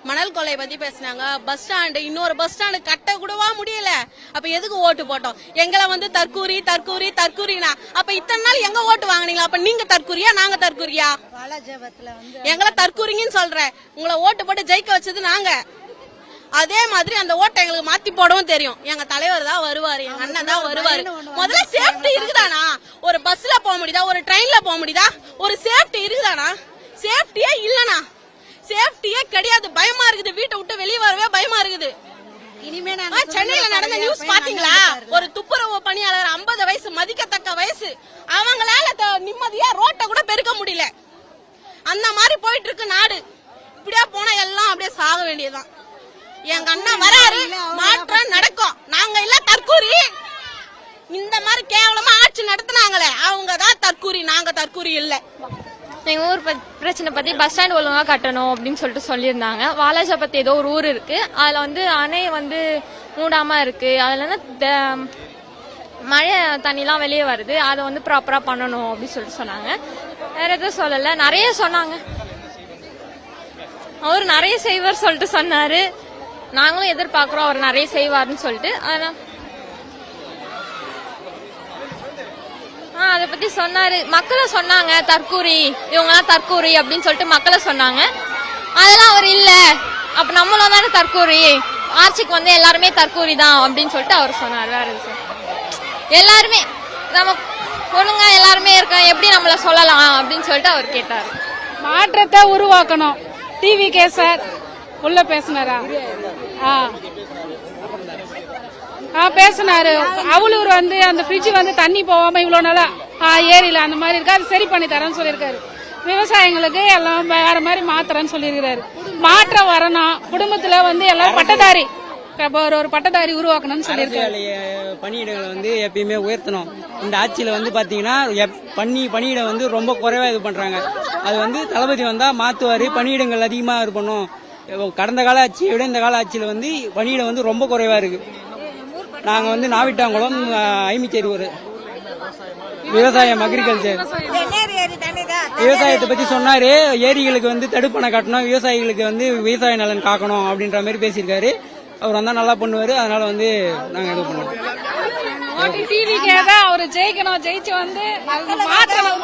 மணல் கொள்ளை பத்தி பேசினாங்க. பஸ் ஸ்டாண்டு, இன்னொரு பஸ் ஸ்டாண்டு கட்ட கூடவா முடியல. அப்ப எதுக்கு ஓட்டு போட்டோம்? எங்களை வந்து தற்கூரி தற்கூரி தற்கூரினா அப்ப இத்தனை நாள் எங்க ஓட்டு வாங்கினீங்களா? அப்ப நீங்க தற்கூரியா, நாங்க தற்கூரியா? எங்களை தற்கூரிங்கன்னு சொல்றேன். உங்களை ஓட்டு போட்டு ஜெயிக்க வச்சது நாங்க. அதே மாதிரி அந்த ஓட்டை எங்களுக்கு மாத்தி போடவும் தெரியும். எங்க தலைவர் தான் வருவாரு, எங்க அண்ணன் தான் வருவாரு. முதல்ல சேஃப்டி இருக்குதானா? ஒரு பஸ்ல போக முடியுதா? ஒரு ட்ரெயின்ல போக முடியுதா? ஒரு சேஃப்டி இருக்குதானா? சேஃப்டியே இல்லனா, சேஃப்டியே கிடையாது. பயமா இருக்குது, வீட்டை விட்டு வெளியே வரவே பயமா இருக்குது. சென்னையில நடந்த நியூஸ் பாத்தீங்களா? ஒரு துப்புரவு பணியாளர் 50 வயசு, மதிக்கத்தக்க வயசு, அவங்களால நிம்மதியா ரோட்டை கூட பெருக்க முடியல. அந்த மாதிரி போயிட்டு இருக்கு நாடு. இப்படியா போனா எல்லாம் அப்படியே சாக வேண்டியதுதான். எங்க அண்ணா வராரு, மாற்றம் நடக்கும். நாங்க இல்ல தற்கூரி. இந்த மாதிரி கேவலமா ஆட்சி நடத்தினாங்களே அவங்கதான் தற்கூரி, நாங்க தற்கூரி இல்ல. எங்க ஊர் பிரச்சனை பத்தி பஸ் ஸ்டாண்ட் ஒழுங்கா கட்டணும் அப்படின்னு சொல்லிட்டு சொல்லியிருந்தாங்க. வாலாஜாபத்தி ஏதோ ஒரு ஊர் இருக்கு, அதுல வந்து அணை வந்து மூடாம இருக்கு. அதுல இருந்து மழை தண்ணிலாம் வெளியே வருது, அதை வந்து ப்ராப்பரா பண்ணணும் அப்படின்னு சொல்லிட்டு சொன்னாங்க. வேற எதுவும் சொல்லல, நிறைய சொன்னாங்க. அவர் நிறைய செய்வார் சொல்லிட்டு சொன்னாரு. நாங்களும் எதிர்பார்க்கிறோம் அவர் நிறைய செய்வார்னு சொல்லிட்டு. அதை பத்தி சொன்னாரு. மக்களை சொன்னாங்க தற்கூரி, இவங்கலாம் தற்கூரி அப்படின்னு சொல்லிட்டு மக்களை சொன்னாங்க. அதெல்லாம் அவர் இல்ல, அப்ப நம்மளும் தானே தற்கூரி, ஆட்சிக்கு வந்து எல்லாருமே தற்கூரி தான் அப்படின்னு சொல்லிட்டு அவர் சொன்னார். வேற எல்லாருமே நம்ம ஒழுங்கா எல்லாருமே இருக்கோம், எப்படி நம்மள சொல்லலாம் அப்படின்னு சொல்லிட்டு அவர் கேட்டாரு. மாற்றத்தை உருவாக்கணும். டிவி கேசர் உள்ள பேசினாரா? பேசினாரு. அவளூர் வந்து அந்த ஃப்ரிட்ஜ் வந்து தண்ணி போகாம இவ்வளவு நாளா ஏரியில அந்த மாதிரி இருக்கு, அது சரி பண்ணி தரேன்னு சொல்லியிருக்காரு. விவசாயிங்களுக்கு எல்லாம் வேற மாதிரி மாத்துறேன்னு சொல்லியிருக்காரு. மாற்றம் வரணும். குடும்பத்துல வந்து எல்லாம் பட்டதாரி, ஒரு பட்டதாரி உருவாக்கணும்னு சொல்லியிருக்காரு. பணியிடங்களை வந்து எப்பயுமே உயர்த்தணும். இந்த ஆட்சியில வந்து பாத்தீங்கன்னா பணியிடம் வந்து ரொம்ப குறைவா இது பண்றாங்க. அது வந்து தளபதி வந்தா மாத்துவாரு, பணியிடங்கள் அதிகமா இது பண்ணும். கடந்த கால ஆட்சியை விட இந்த கால ஆட்சியில வந்து பணியிடம் வந்து ரொம்ப குறைவா இருக்கு. நாங்க வந்து நாவிட்டாங்குளம் ஐமிச்சேரி ஒரு விவசாயம், அக்ரிகல்ச்சர் விவசாயத்தை பத்தி சொன்னாரு. ஏரிகளுக்கு வந்து தடுப்பணை கட்டணும், விவசாயிகளுக்கு வந்து விவசாய நலன் காக்கணும் அப்படின்ற மாதிரி பேசியிருக்காரு. அவர் வந்தா நல்லா பண்ணுவாரு. அதனால வந்து நாங்க இது பண்ணுவோம். டிவிக்கே தான் அவர் ஜெயிக்கணும். ஜெயிச்சு வந்து மாற்றணும்.